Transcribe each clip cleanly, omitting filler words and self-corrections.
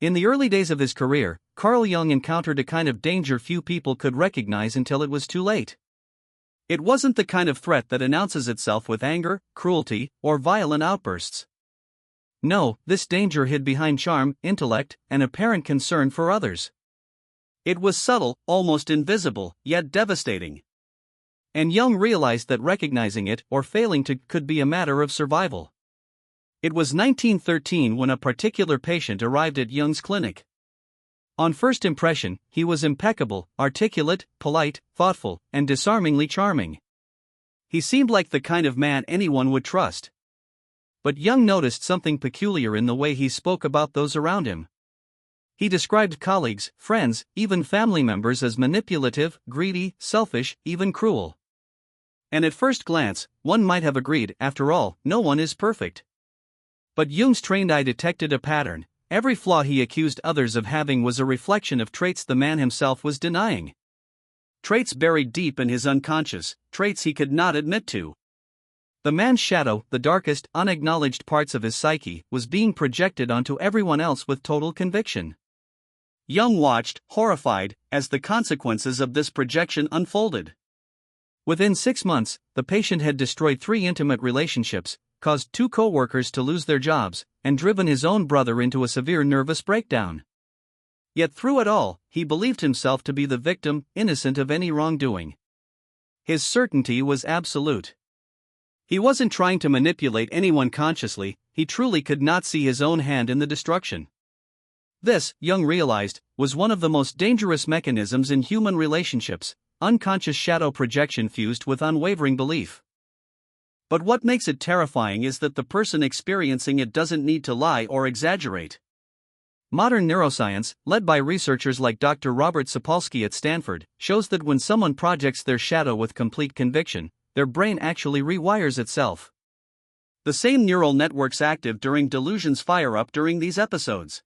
In the early days of his career, Carl Jung encountered a kind of danger few people could recognize until it was too late. It wasn't the kind of threat that announces itself with anger, cruelty, or violent outbursts. No, this danger hid behind charm, intellect, and apparent concern for others. It was subtle, almost invisible, yet devastating. And Jung realized that recognizing it or failing to could be a matter of survival. It was 1913 when a particular patient arrived at Jung's clinic. On first impression, he was impeccable, articulate, polite, thoughtful, and disarmingly charming. He seemed like the kind of man anyone would trust. But Jung noticed something peculiar in the way he spoke about those around him. He described colleagues, friends, even family members as manipulative, greedy, selfish, even cruel. And at first glance, one might have agreed, after all, no one is perfect. But Jung's trained eye detected a pattern. Every flaw he accused others of having was a reflection of traits the man himself was denying. Traits buried deep in his unconscious, traits he could not admit to. The man's shadow, the darkest, unacknowledged parts of his psyche, was being projected onto everyone else with total conviction. Jung watched, horrified, as the consequences of this projection unfolded. Within 6 months, the patient had destroyed 3 intimate relationships, caused 2 co-workers to lose their jobs, and driven his own brother into a severe nervous breakdown. Yet through it all, he believed himself to be the victim, innocent of any wrongdoing. His certainty was absolute. He wasn't trying to manipulate anyone consciously, he truly could not see his own hand in the destruction. This, Jung realized, was one of the most dangerous mechanisms in human relationships, unconscious shadow projection fused with unwavering belief. But what makes it terrifying is that the person experiencing it doesn't need to lie or exaggerate. Modern neuroscience, led by researchers like Dr. Robert Sapolsky at Stanford, shows that when someone projects their shadow with complete conviction, their brain actually rewires itself. The same neural networks active during delusions fire up during these episodes.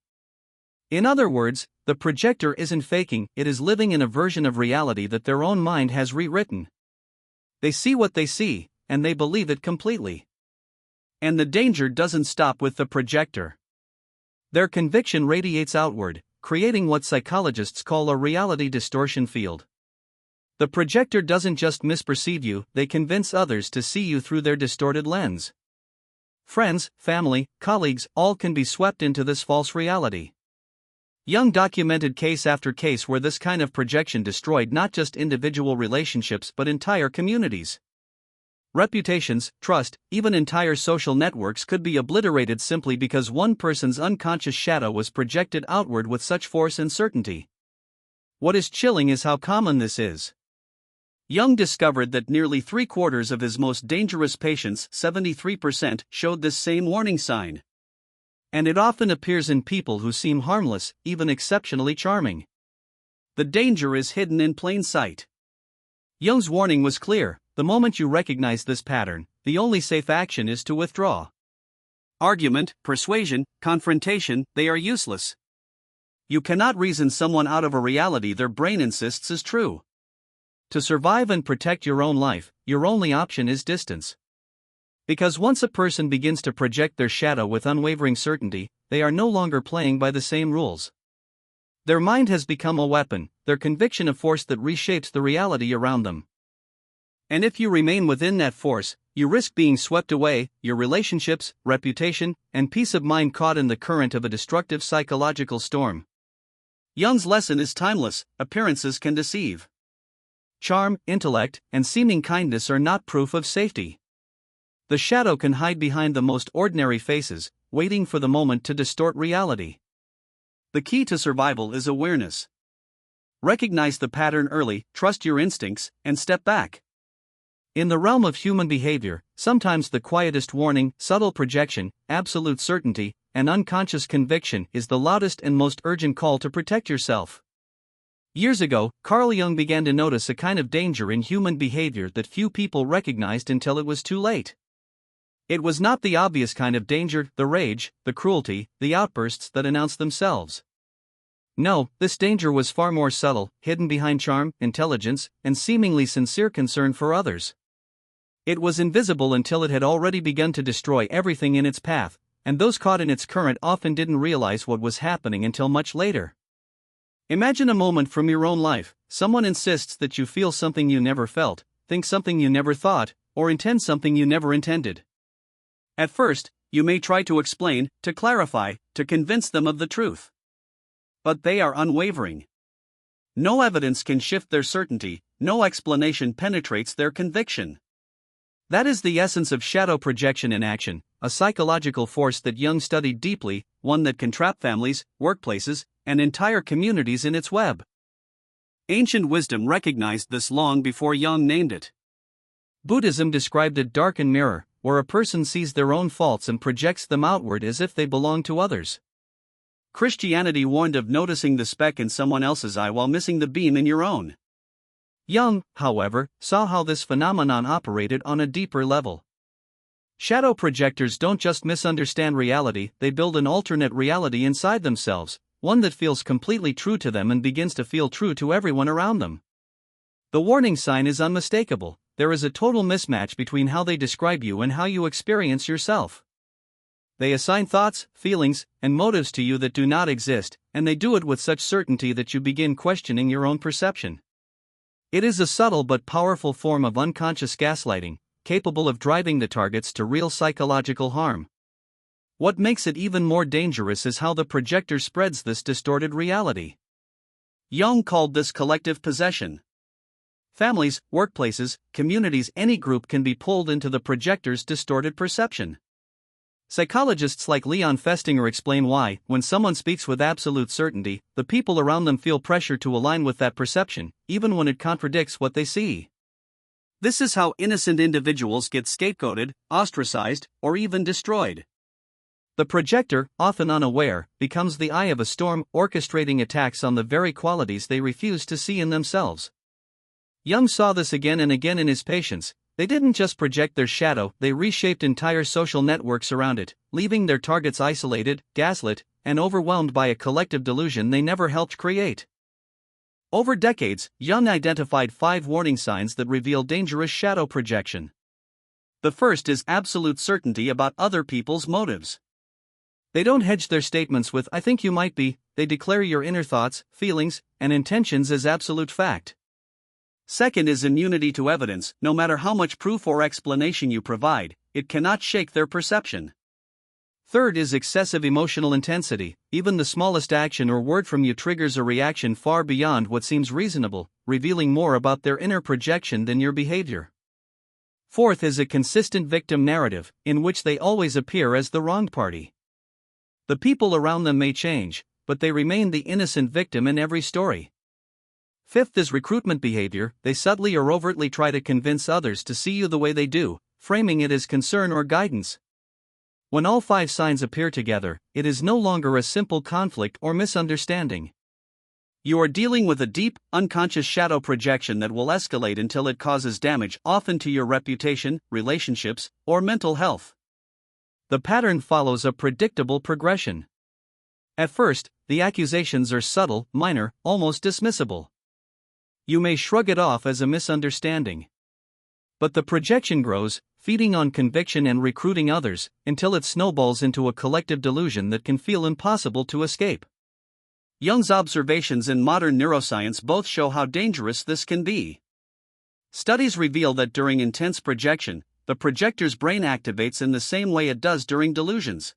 In other words, the projector isn't faking, it is living in a version of reality that their own mind has rewritten. They see what they see, and they believe it completely. And the danger doesn't stop with the projector. Their conviction radiates outward, creating what psychologists call a reality distortion field. The projector doesn't just misperceive you, they convince others to see you through their distorted lens. Friends, family, colleagues, all can be swept into this false reality. Jung documented case after case where this kind of projection destroyed not just individual relationships but entire communities. Reputations, trust, even entire social networks could be obliterated simply because one person's unconscious shadow was projected outward with such force and certainty. What is chilling is how common this is. Jung discovered that nearly 3/4 of his most dangerous patients, 73%, showed this same warning sign. And it often appears in people who seem harmless, even exceptionally charming. The danger is hidden in plain sight. Jung's warning was clear: the moment you recognize this pattern, the only safe action is to withdraw. Argument, persuasion, confrontation, they are useless. You cannot reason someone out of a reality their brain insists is true. To survive and protect your own life, your only option is distance. Because once a person begins to project their shadow with unwavering certainty, they are no longer playing by the same rules. Their mind has become a weapon, their conviction a force that reshapes the reality around them. And if you remain within that force, you risk being swept away, your relationships, reputation, and peace of mind caught in the current of a destructive psychological storm. Jung's lesson is timeless: appearances can deceive. Charm, intellect, and seeming kindness are not proof of safety. The shadow can hide behind the most ordinary faces, waiting for the moment to distort reality. The key to survival is awareness. Recognize the pattern early, trust your instincts, and step back. In the realm of human behavior, sometimes the quietest warning, subtle projection, absolute certainty, and unconscious conviction is the loudest and most urgent call to protect yourself. Years ago, Carl Jung began to notice a kind of danger in human behavior that few people recognized until it was too late. It was not the obvious kind of danger, the rage, the cruelty, the outbursts that announced themselves. No, this danger was far more subtle, hidden behind charm, intelligence, and seemingly sincere concern for others. It was invisible until it had already begun to destroy everything in its path, and those caught in its current often didn't realize what was happening until much later. Imagine a moment from your own life. Someone insists that you feel something you never felt, think something you never thought, or intend something you never intended. At first, you may try to explain, to clarify, to convince them of the truth. But they are unwavering. No evidence can shift their certainty, no explanation penetrates their conviction. That is the essence of shadow projection in action, a psychological force that Jung studied deeply, one that can trap families, workplaces, and entire communities in its web. Ancient wisdom recognized this long before Jung named it. Buddhism described a darkened mirror, where a person sees their own faults and projects them outward as if they belong to others. Christianity warned of noticing the speck in someone else's eye while missing the beam in your own. Jung, however, saw how this phenomenon operated on a deeper level. Shadow projectors don't just misunderstand reality, they build an alternate reality inside themselves, one that feels completely true to them and begins to feel true to everyone around them. The warning sign is unmistakable. There is a total mismatch between how they describe you and how you experience yourself. They assign thoughts, feelings, and motives to you that do not exist, and they do it with such certainty that you begin questioning your own perception. It is a subtle but powerful form of unconscious gaslighting, capable of driving the targets to real psychological harm. What makes it even more dangerous is how the projector spreads this distorted reality. Jung called this collective possession. Families, workplaces, communities, any group can be pulled into the projector's distorted perception. Psychologists like Leon Festinger explain why, when someone speaks with absolute certainty, the people around them feel pressure to align with that perception, even when it contradicts what they see. This is how innocent individuals get scapegoated, ostracized, or even destroyed. The projector, often unaware, becomes the eye of a storm, orchestrating attacks on the very qualities they refuse to see in themselves. Jung saw this again and again in his patients. They didn't just project their shadow, they reshaped entire social networks around it, leaving their targets isolated, gaslit, and overwhelmed by a collective delusion they never helped create. Over decades, Jung identified 5 warning signs that reveal dangerous shadow projection. The first is absolute certainty about other people's motives. They don't hedge their statements with "I think you might be," they declare your inner thoughts, feelings, and intentions as absolute fact. Second is immunity to evidence. No matter how much proof or explanation you provide, it cannot shake their perception. Third is excessive emotional intensity. Even the smallest action or word from you triggers a reaction far beyond what seems reasonable, revealing more about their inner projection than your behavior. Fourth is a consistent victim narrative, in which they always appear as the wronged party. The people around them may change, but they remain the innocent victim in every story. Fifth is recruitment behavior. They subtly or overtly try to convince others to see you the way they do, framing it as concern or guidance. When all 5 signs appear together, it is no longer a simple conflict or misunderstanding. You are dealing with a deep, unconscious shadow projection that will escalate until it causes damage, often to your reputation, relationships, or mental health. The pattern follows a predictable progression. At first, the accusations are subtle, minor, almost dismissible. You may shrug it off as a misunderstanding. But the projection grows, feeding on conviction and recruiting others, until it snowballs into a collective delusion that can feel impossible to escape. Jung's observations in modern neuroscience both show how dangerous this can be. Studies reveal that during intense projection, the projector's brain activates in the same way it does during delusions.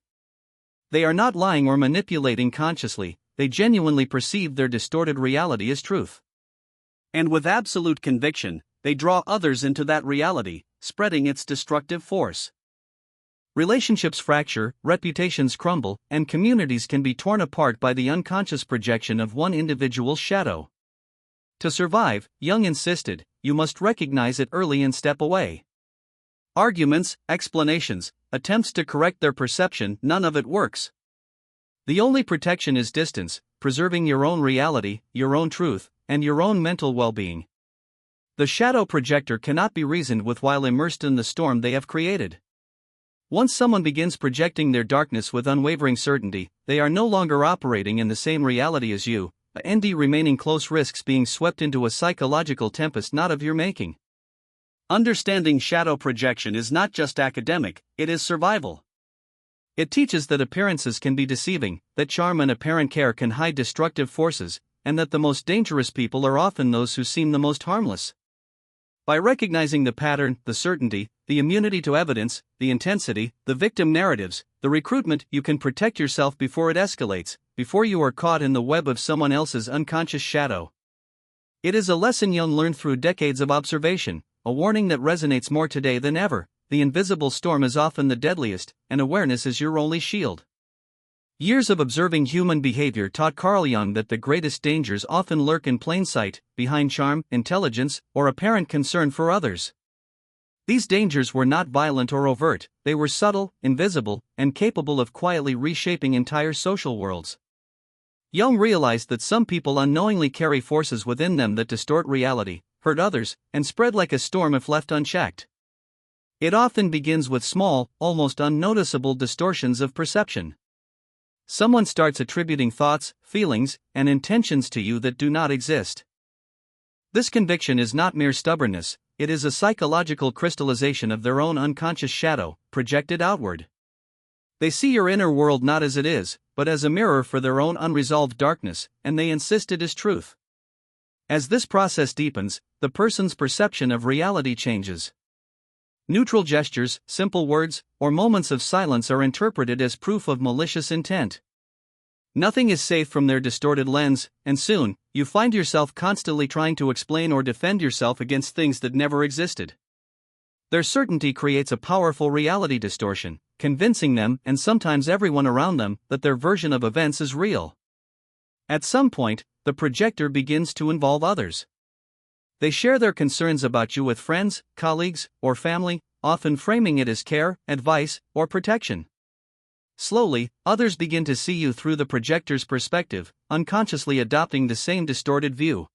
They are not lying or manipulating consciously, they genuinely perceive their distorted reality as truth. And with absolute conviction, they draw others into that reality, spreading its destructive force. Relationships fracture, reputations crumble, and communities can be torn apart by the unconscious projection of one individual's shadow. To survive, Jung insisted, you must recognize it early and step away. Arguments, explanations, attempts to correct their perception, none of it works. The only protection is distance, preserving your own reality, your own truth, and your own mental well-being. The shadow projector cannot be reasoned with while immersed in the storm they have created. Once someone begins projecting their darkness with unwavering certainty, they are no longer operating in the same reality as you, remaining close risks being swept into a psychological tempest not of your making. Understanding shadow projection is not just academic, it is survival. It teaches that appearances can be deceiving, that charm and apparent care can hide destructive forces, and that the most dangerous people are often those who seem the most harmless. By recognizing the pattern, the certainty, the immunity to evidence, the intensity, the victim narratives, the recruitment, you can protect yourself before it escalates, before you are caught in the web of someone else's unconscious shadow. It is a lesson Jung learned through decades of observation, a warning that resonates more today than ever. The invisible storm is often the deadliest, and awareness is your only shield. Years of observing human behavior taught Carl Jung that the greatest dangers often lurk in plain sight, behind charm, intelligence, or apparent concern for others. These dangers were not violent or overt, they were subtle, invisible, and capable of quietly reshaping entire social worlds. Jung realized that some people unknowingly carry forces within them that distort reality, hurt others, and spread like a storm if left unchecked. It often begins with small, almost unnoticeable distortions of perception. Someone starts attributing thoughts, feelings, and intentions to you that do not exist. This conviction is not mere stubbornness, it is a psychological crystallization of their own unconscious shadow, projected outward. They see your inner world not as it is, but as a mirror for their own unresolved darkness, and they insist it is truth. As this process deepens, the person's perception of reality changes. Neutral gestures, simple words, or moments of silence are interpreted as proof of malicious intent. Nothing is safe from their distorted lens, and soon, you find yourself constantly trying to explain or defend yourself against things that never existed. Their certainty creates a powerful reality distortion, convincing them, and sometimes everyone around them, that their version of events is real. At some point, the projector begins to involve others. They share their concerns about you with friends, colleagues, or family, often framing it as care, advice, or protection. Slowly, others begin to see you through the projector's perspective, unconsciously adopting the same distorted view.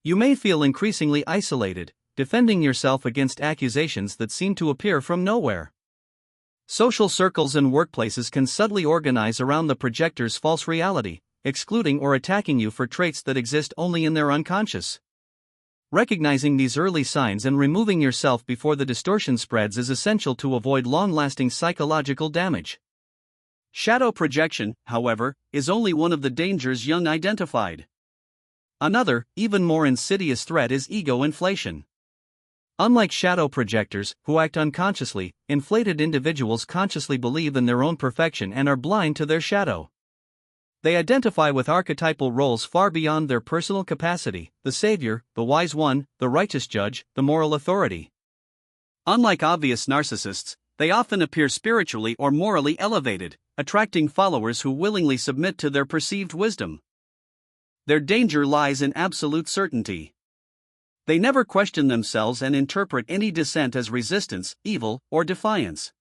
You may feel increasingly isolated, defending yourself against accusations that seem to appear from nowhere. Social circles and workplaces can subtly organize around the projector's false reality, excluding or attacking you for traits that exist only in their unconscious. Recognizing these early signs and removing yourself before the distortion spreads is essential to avoid long-lasting psychological damage. Shadow projection, however, is only one of the dangers Jung identified. Another, even more insidious threat is ego inflation. Unlike shadow projectors, who act unconsciously, inflated individuals consciously believe in their own perfection and are blind to their shadow. They identify with archetypal roles far beyond their personal capacity: the savior, the wise one, the righteous judge, the moral authority. Unlike obvious narcissists, they often appear spiritually or morally elevated, attracting followers who willingly submit to their perceived wisdom. Their danger lies in absolute certainty. They never question themselves and interpret any dissent as resistance, evil, or defiance.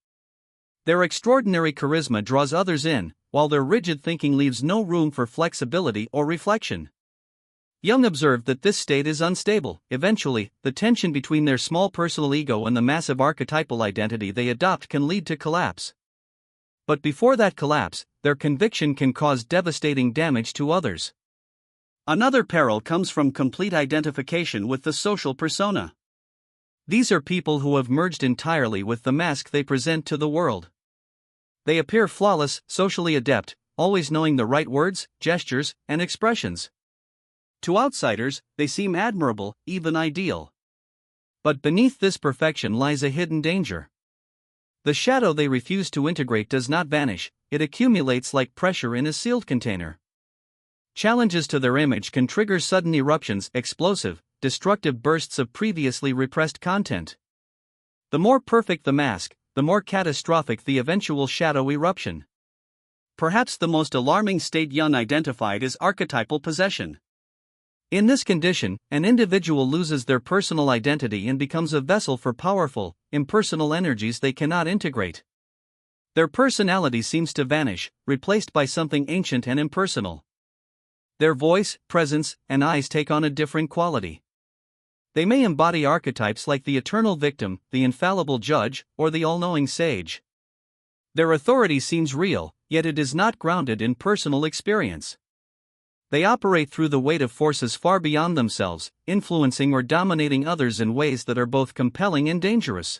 Their extraordinary charisma draws others in, while their rigid thinking leaves no room for flexibility or reflection. Jung observed that this state is unstable. Eventually, the tension between their small personal ego and the massive archetypal identity they adopt can lead to collapse. But before that collapse, their conviction can cause devastating damage to others. Another peril comes from complete identification with the social persona. These are people who have merged entirely with the mask they present to the world. They appear flawless, socially adept, always knowing the right words, gestures, and expressions. To outsiders, they seem admirable, even ideal. But beneath this perfection lies a hidden danger. The shadow they refuse to integrate does not vanish, it accumulates like pressure in a sealed container. Challenges to their image can trigger sudden eruptions, explosive, destructive bursts of previously repressed content. The more perfect the mask, the more catastrophic the eventual shadow eruption. Perhaps the most alarming state Jung identified is archetypal possession. In this condition, an individual loses their personal identity and becomes a vessel for powerful, impersonal energies they cannot integrate. Their personality seems to vanish, replaced by something ancient and impersonal. Their voice, presence, and eyes take on a different quality. They may embody archetypes like the eternal victim, the infallible judge, or the all-knowing sage. Their authority seems real, yet it is not grounded in personal experience. They operate through the weight of forces far beyond themselves, influencing or dominating others in ways that are both compelling and dangerous.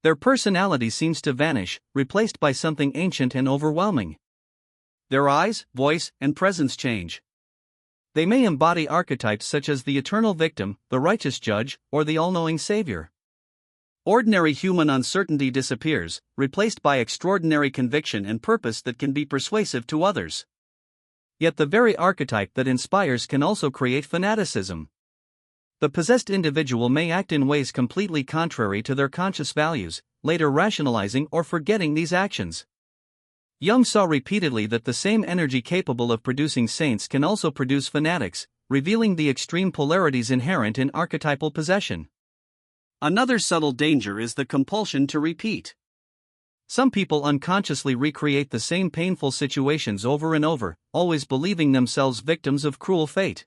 Their personality seems to vanish, replaced by something ancient and overwhelming. Their eyes, voice, and presence change. They may embody archetypes such as the eternal victim, the righteous judge, or the all-knowing savior. Ordinary human uncertainty disappears, replaced by extraordinary conviction and purpose that can be persuasive to others. Yet the very archetype that inspires can also create fanaticism. The possessed individual may act in ways completely contrary to their conscious values, later rationalizing or forgetting these actions. Jung saw repeatedly that the same energy capable of producing saints can also produce fanatics, revealing the extreme polarities inherent in archetypal possession. Another subtle danger is the compulsion to repeat. Some people unconsciously recreate the same painful situations over and over, always believing themselves victims of cruel fate.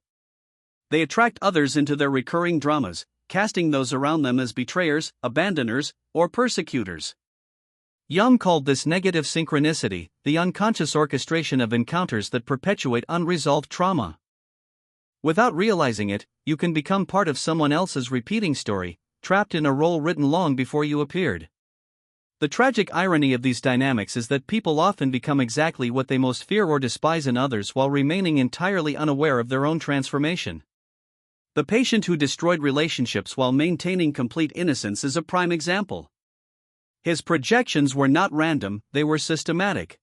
They attract others into their recurring dramas, casting those around them as betrayers, abandoners, or persecutors. Jung called this negative synchronicity, the unconscious orchestration of encounters that perpetuate unresolved trauma. Without realizing it, you can become part of someone else's repeating story, trapped in a role written long before you appeared. The tragic irony of these dynamics is that people often become exactly what they most fear or despise in others while remaining entirely unaware of their own transformation. The patient who destroyed relationships while maintaining complete innocence is a prime example. His projections were not random, they were systematic.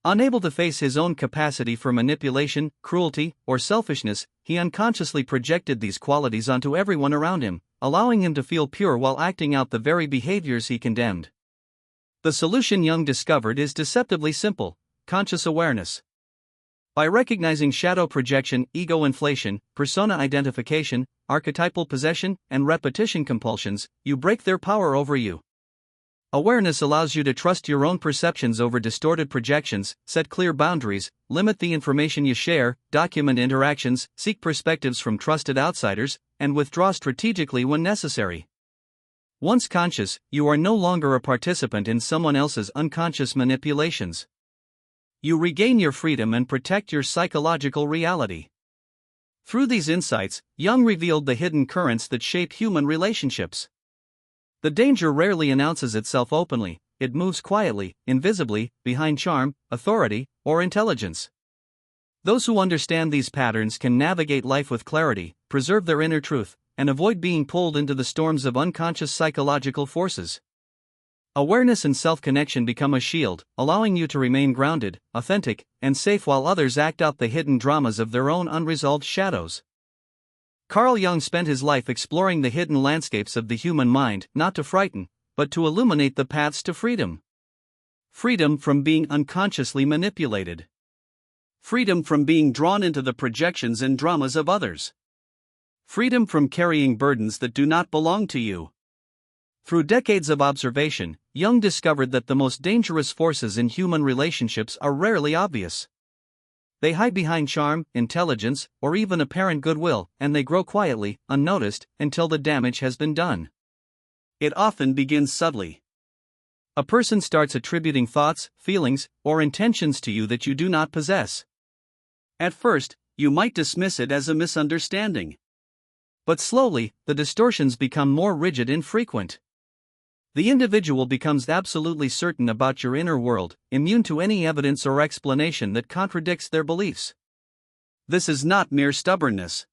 Unable to face his own capacity for manipulation, cruelty, or selfishness, he unconsciously projected these qualities onto everyone around him, allowing him to feel pure while acting out the very behaviors he condemned. The solution Jung discovered is deceptively simple: conscious awareness. By recognizing shadow projection, ego inflation, persona identification, archetypal possession, and repetition compulsions, you break their power over you. Awareness allows you to trust your own perceptions over distorted projections, set clear boundaries, limit the information you share, document interactions, seek perspectives from trusted outsiders, and withdraw strategically when necessary. Once conscious, you are no longer a participant in someone else's unconscious manipulations. You regain your freedom and protect your psychological reality. Through these insights, Jung revealed the hidden currents that shape human relationships. The danger rarely announces itself openly, it moves quietly, invisibly, behind charm, authority, or intelligence. Those who understand these patterns can navigate life with clarity, preserve their inner truth, and avoid being pulled into the storms of unconscious psychological forces. Awareness and self-connection become a shield, allowing you to remain grounded, authentic, and safe while others act out the hidden dramas of their own unresolved shadows. Carl Jung spent his life exploring the hidden landscapes of the human mind, not to frighten, but to illuminate the paths to freedom. Freedom from being unconsciously manipulated. Freedom from being drawn into the projections and dramas of others. Freedom from carrying burdens that do not belong to you. Through decades of observation, Jung discovered that the most dangerous forces in human relationships are rarely obvious. They hide behind charm, intelligence, or even apparent goodwill, and they grow quietly, unnoticed, until the damage has been done. It often begins subtly. A person starts attributing thoughts, feelings, or intentions to you that you do not possess. At first, you might dismiss it as a misunderstanding. But slowly, the distortions become more rigid and frequent. The individual becomes absolutely certain about your inner world, immune to any evidence or explanation that contradicts their beliefs. This is not mere stubbornness.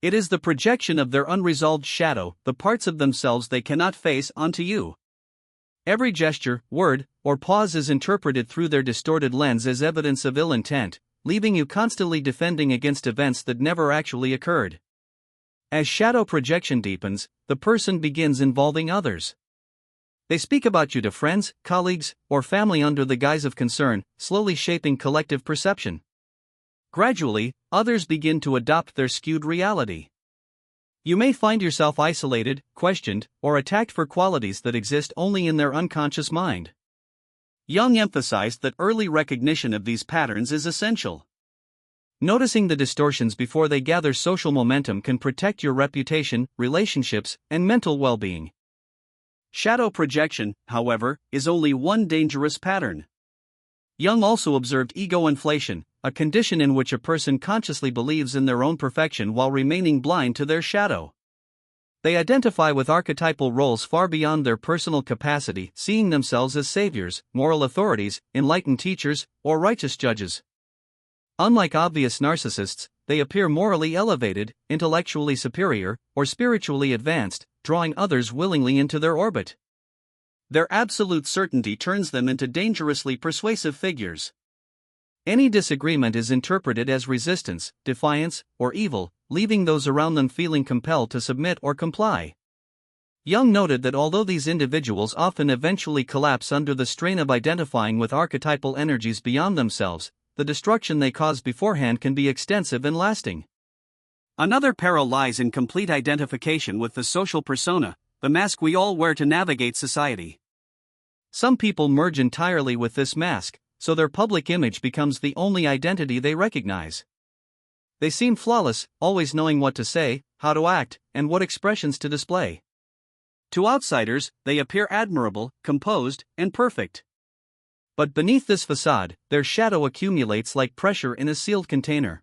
It is the projection of their unresolved shadow, the parts of themselves they cannot face, onto you. Every gesture, word, or pause is interpreted through their distorted lens as evidence of ill intent, leaving you constantly defending against events that never actually occurred. As shadow projection deepens, the person begins involving others. They speak about you to friends, colleagues, or family under the guise of concern, slowly shaping collective perception. Gradually, others begin to adopt their skewed reality. You may find yourself isolated, questioned, or attacked for qualities that exist only in their unconscious mind. Jung emphasized that early recognition of these patterns is essential. Noticing the distortions before they gather social momentum can protect your reputation, relationships, and mental well-being. Shadow projection, however, is only one dangerous pattern. Jung also observed ego inflation, a condition in which a person consciously believes in their own perfection while remaining blind to their shadow. They identify with archetypal roles far beyond their personal capacity, seeing themselves as saviors, moral authorities, enlightened teachers, or righteous judges. Unlike obvious narcissists, they appear morally elevated, intellectually superior, or spiritually advanced, drawing others willingly into their orbit. Their absolute certainty turns them into dangerously persuasive figures. Any disagreement is interpreted as resistance, defiance, or evil, leaving those around them feeling compelled to submit or comply. Jung noted that although these individuals often eventually collapse under the strain of identifying with archetypal energies beyond themselves, the destruction they cause beforehand can be extensive and lasting. Another peril lies in complete identification with the social persona, the mask we all wear to navigate society. Some people merge entirely with this mask, so their public image becomes the only identity they recognize. They seem flawless, always knowing what to say, how to act, and what expressions to display. To outsiders, they appear admirable, composed, and perfect. But beneath this facade, their shadow accumulates like pressure in a sealed container.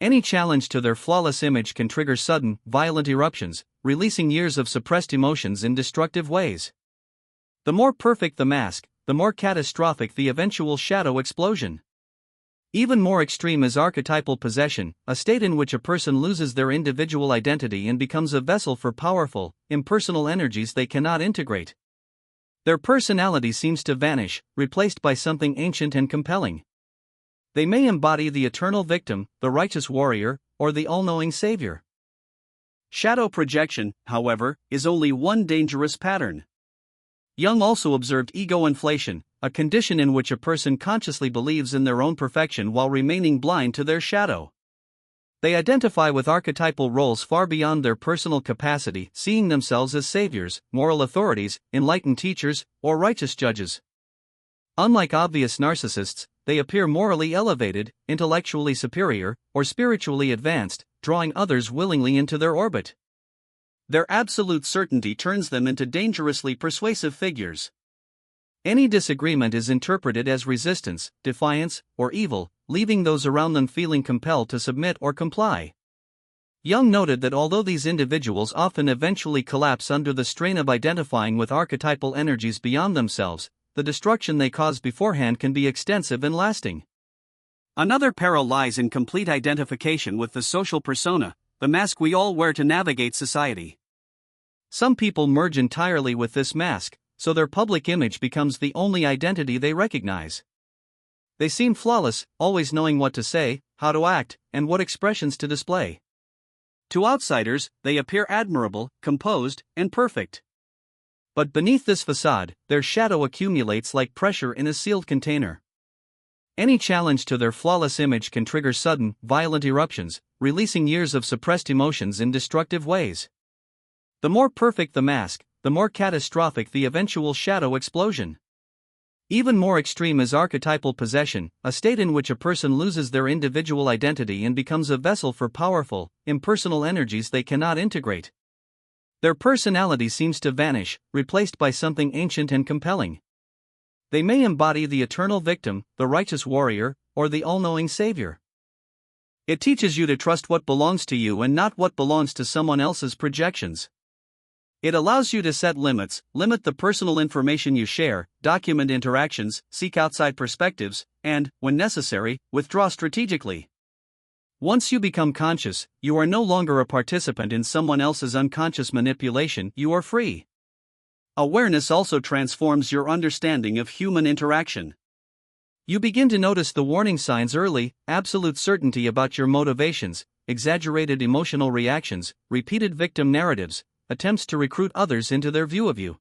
Any challenge to their flawless image can trigger sudden, violent eruptions, releasing years of suppressed emotions in destructive ways. The more perfect the mask, the more catastrophic the eventual shadow explosion. Even more extreme is archetypal possession, a state in which a person loses their individual identity and becomes a vessel for powerful, impersonal energies they cannot integrate. Their personality seems to vanish, replaced by something ancient and compelling. They may embody the eternal victim, the righteous warrior, or the all-knowing savior. Shadow projection, however, is only one dangerous pattern. Jung also observed ego inflation, a condition in which a person consciously believes in their own perfection while remaining blind to their shadow. They identify with archetypal roles far beyond their personal capacity, seeing themselves as saviors, moral authorities, enlightened teachers, or righteous judges. Unlike obvious narcissists, they appear morally elevated, intellectually superior, or spiritually advanced, drawing others willingly into their orbit. Their absolute certainty turns them into dangerously persuasive figures. Any disagreement is interpreted as resistance, defiance, or evil, leaving those around them feeling compelled to submit or comply. Jung noted that although these individuals often eventually collapse under the strain of identifying with archetypal energies beyond themselves, the destruction they cause beforehand can be extensive and lasting. Another peril lies in complete identification with the social persona, the mask we all wear to navigate society. Some people merge entirely with this mask, so their public image becomes the only identity they recognize. They seem flawless, always knowing what to say, how to act, and what expressions to display. To outsiders, they appear admirable, composed, and perfect. But beneath this facade, their shadow accumulates like pressure in a sealed container. Any challenge to their flawless image can trigger sudden, violent eruptions, releasing years of suppressed emotions in destructive ways. The more perfect the mask, the more catastrophic the eventual shadow explosion. Even more extreme is archetypal possession, a state in which a person loses their individual identity and becomes a vessel for powerful, impersonal energies they cannot integrate. Their personality seems to vanish, replaced by something ancient and compelling. They may embody the eternal victim, the righteous warrior, or the all-knowing savior. It teaches you to trust what belongs to you and not what belongs to someone else's projections. It allows you to set limits, limit the personal information you share, document interactions, seek outside perspectives, and, when necessary, withdraw strategically. Once you become conscious, you are no longer a participant in someone else's unconscious manipulation, you are free. Awareness also transforms your understanding of human interaction. You begin to notice the warning signs early, absolute certainty about your motivations, exaggerated emotional reactions, repeated victim narratives, attempts to recruit others into their view of you.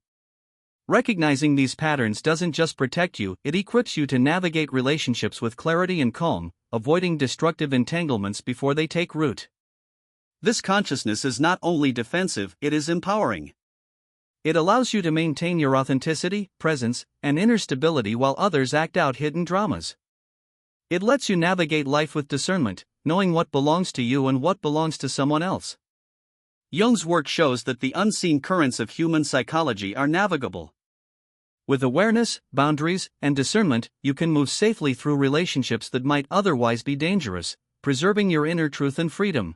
Recognizing these patterns doesn't just protect you, it equips you to navigate relationships with clarity and calm, avoiding destructive entanglements before they take root. This consciousness is not only defensive, it is empowering. It allows you to maintain your authenticity, presence, and inner stability while others act out hidden dramas. It lets you navigate life with discernment, knowing what belongs to you and what belongs to someone else. Jung's work shows that the unseen currents of human psychology are navigable. With awareness, boundaries, and discernment, you can move safely through relationships that might otherwise be dangerous, preserving your inner truth and freedom.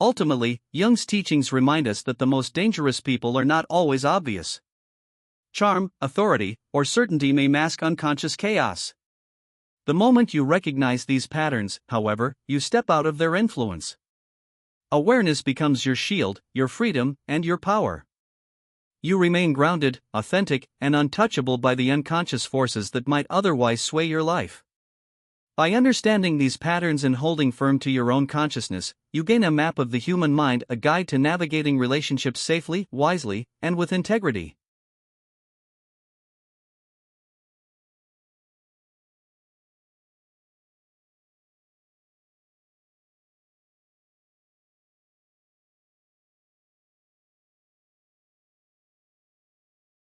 Ultimately, Jung's teachings remind us that the most dangerous people are not always obvious. Charm, authority, or certainty may mask unconscious chaos. The moment you recognize these patterns, however, you step out of their influence. Awareness becomes your shield, your freedom, and your power. You remain grounded, authentic, and untouchable by the unconscious forces that might otherwise sway your life. By understanding these patterns and holding firm to your own consciousness, you gain a map of the human mind, a guide to navigating relationships safely, wisely, and with integrity.